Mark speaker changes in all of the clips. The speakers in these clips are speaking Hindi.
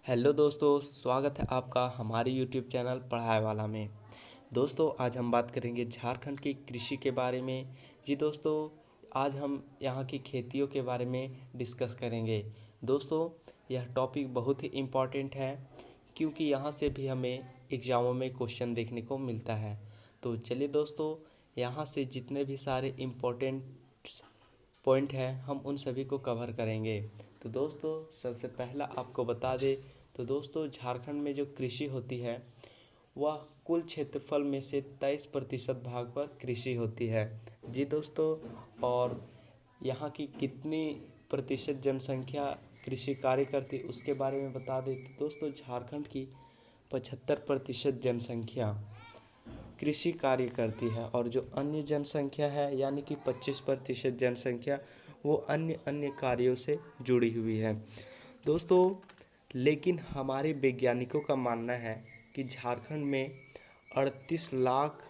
Speaker 1: हेलो दोस्तों, स्वागत है आपका हमारे यूट्यूब चैनल पढ़ाई वाला में। दोस्तों, आज हम बात करेंगे झारखंड की कृषि के बारे में। जी दोस्तों, आज हम यहाँ की खेतियों के बारे में डिस्कस करेंगे। दोस्तों, यह टॉपिक बहुत ही इम्पॉर्टेंट है क्योंकि यहाँ से भी हमें एग्ज़ामों में क्वेश्चन देखने को मिलता है। तो चलिए दोस्तों, यहाँ से जितने भी सारे इम्पोर्टेंट पॉइंट है हम उन सभी को कवर करेंगे। तो दोस्तों, सबसे पहला आपको बता दें तो दोस्तों, झारखंड में जो कृषि होती है वह कुल क्षेत्रफल में से 23% भाग पर कृषि होती है। जी दोस्तों, और यहाँ की कितनी प्रतिशत जनसंख्या कृषि कार्य करती है उसके बारे में बता दें तो दोस्तों, झारखंड की 75% जनसंख्या कृषि कार्य करती है और जो अन्य जनसंख्या है यानी कि 25% जनसंख्या वो अन्य अन्य कार्यों से जुड़ी हुई है। दोस्तों, लेकिन हमारे वैज्ञानिकों का मानना है कि झारखंड में 38 लाख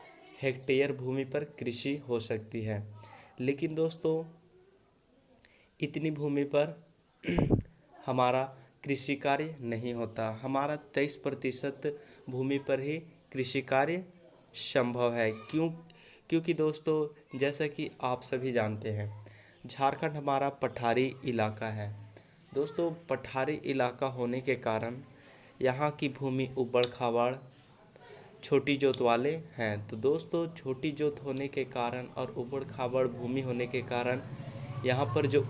Speaker 1: हेक्टेयर भूमि पर कृषि हो सकती है। लेकिन दोस्तों, इतनी भूमि पर हमारा कृषि कार्य नहीं होता। हमारा 23% भूमि पर ही कृषि कार्य संभव है। क्योंकि दोस्तों, जैसा कि आप सभी जानते हैं, झारखंड हमारा पठारी इलाका है। दोस्तों, पठारी इलाका होने के कारण यहाँ की भूमि उबड़ खाबड़ छोटी जोत वाले हैं। तो दोस्तों, छोटी जोत होने के कारण और उबड़ खाबड़ भूमि होने के कारण यहाँ पर जो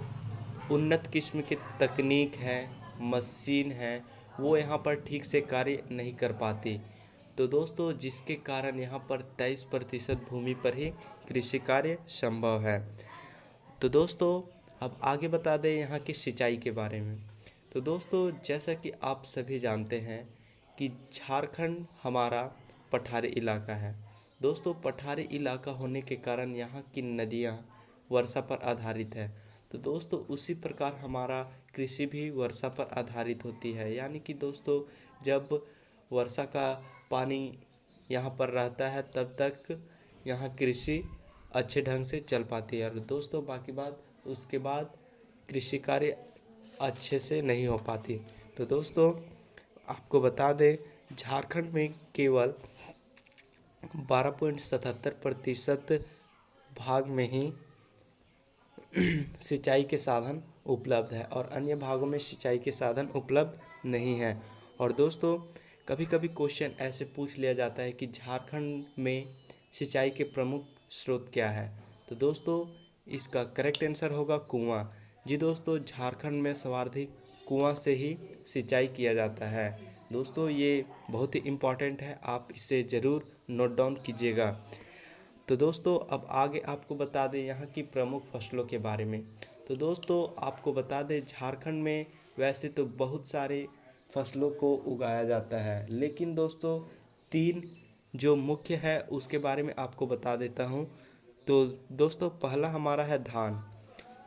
Speaker 1: उन्नत किस्म की तकनीक है, मशीन है, वो यहाँ पर ठीक से कार्य नहीं कर पाती। तो दोस्तों, जिसके कारण यहाँ पर 23% भूमि पर ही कृषि कार्य संभव है। तो दोस्तों, अब आगे बता दें यहाँ की सिंचाई के बारे में। तो दोस्तों, जैसा कि आप सभी जानते हैं कि झारखंड हमारा पठारी इलाका है। दोस्तों, पठारी इलाका होने के कारण यहाँ की नदियाँ वर्षा पर आधारित है। तो दोस्तों, उसी प्रकार हमारा कृषि भी वर्षा पर आधारित होती है। यानी कि दोस्तों, जब वर्षा का पानी यहाँ पर रहता है तब तक यहाँ कृषि अच्छे ढंग से चल पाती है। और दोस्तों, बाकी बात उसके बाद कृषि कार्य अच्छे से नहीं हो पाती। तो दोस्तों, आपको बता दें, झारखंड में केवल 12.77% भाग में ही सिंचाई के साधन उपलब्ध है और अन्य भागों में सिंचाई के साधन उपलब्ध नहीं है। और दोस्तों, कभी कभी क्वेश्चन ऐसे पूछ लिया जाता है कि झारखंड में सिंचाई के प्रमुख स्रोत क्या है। तो दोस्तों, इसका करेक्ट आंसर होगा कुआं। जी दोस्तों, झारखंड में सर्वाधिक कुआं से ही सिंचाई किया जाता है। दोस्तों, ये बहुत ही इम्पॉर्टेंट है, आप इसे ज़रूर नोट डाउन कीजिएगा। तो दोस्तों, अब आगे आपको बता दें यहाँ की प्रमुख फसलों के बारे में। तो दोस्तों, आपको बता दें, झारखंड में वैसे तो बहुत सारे फसलों को उगाया जाता है, लेकिन दोस्तों, 3 जो मुख्य है उसके बारे में आपको बता देता हूँ। तो दोस्तों, पहला हमारा है धान,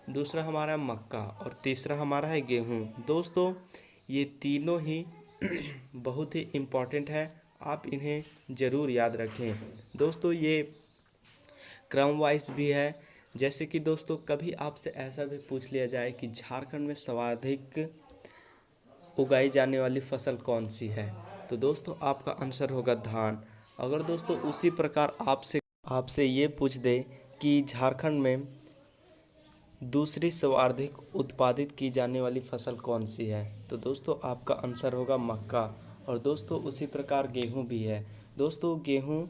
Speaker 1: दूसरा हमारा है मक्का और तीसरा हमारा है गेहूँ। दोस्तों, ये तीनों ही बहुत ही इम्पॉर्टेंट है, आप इन्हें ज़रूर याद रखें। दोस्तों, ये क्रम वाइज भी है। जैसे कि दोस्तों, कभी आपसे ऐसा भी पूछ लिया जाए कि झारखंड में सर्वाधिक उगाई जाने वाली फसल कौन सी है, तो दोस्तों आपका आंसर होगा धान। अगर दोस्तों उसी प्रकार आपसे आपसे ये पूछ दे कि झारखंड में दूसरी सर्वाधिक उत्पादित की जाने वाली फसल कौन सी है, तो दोस्तों आपका आंसर होगा मक्का। और दोस्तों उसी प्रकार गेहूं भी है। दोस्तों, गेहूं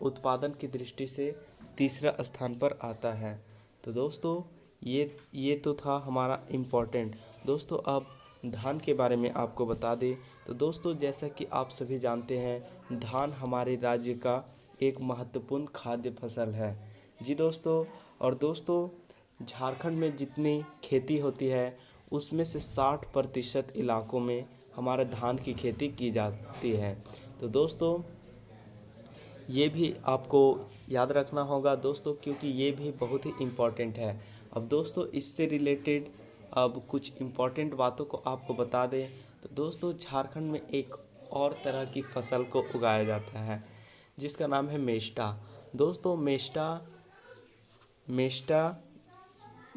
Speaker 1: उत्पादन की दृष्टि से तीसरा स्थान पर आता है। तो दोस्तों, ये तो था हमारा इम्पोर्टेंट। दोस्तों, अब धान के बारे में आपको बता दें तो दोस्तों, जैसा कि आप सभी जानते हैं, धान हमारे राज्य का एक महत्वपूर्ण खाद्य फसल है। जी दोस्तों, और दोस्तों, झारखंड में जितनी खेती होती है उसमें से 60% इलाकों में हमारे धान की खेती की जाती है। तो दोस्तों, ये भी आपको याद रखना होगा दोस्तों, क्योंकि ये भी बहुत ही इम्पॉर्टेंट है। अब दोस्तों, इससे रिलेटेड अब कुछ इम्पॉर्टेंट बातों को आपको बता दें तो दोस्तों, झारखंड में एक और तरह की फसल को उगाया जाता है जिसका नाम है मेस्टा। दोस्तों, मेस्टा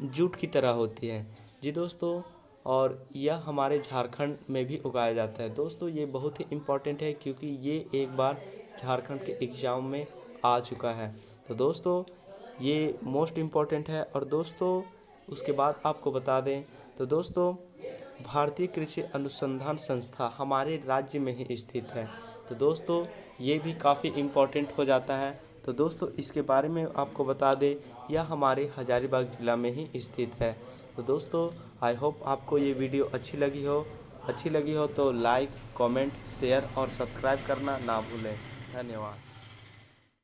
Speaker 1: जूट की तरह होती है। जी दोस्तों, और यह हमारे झारखंड में भी उगाया जाता है। दोस्तों ये बहुत ही इम्पोर्टेंट है क्योंकि ये एक बार झारखंड के एग्ज़ाम में आ चुका है। तो दोस्तों ये मोस्ट इम्पॉर्टेंट है। और दोस्तों उसके बाद आपको बता दें तो दोस्तों भारतीय कृषि अनुसंधान संस्था हमारे राज्य में ही स्थित है। तो दोस्तों ये भी काफ़ी इम्पोर्टेंट हो जाता है। तो दोस्तों इसके बारे में आपको बता दें यह हमारे हजारीबाग ज़िला में ही स्थित है। तो दोस्तों आई होप आपको ये वीडियो अच्छी लगी हो तो लाइक, कमेंट, शेयर और सब्सक्राइब करना ना भूलें। धन्यवाद।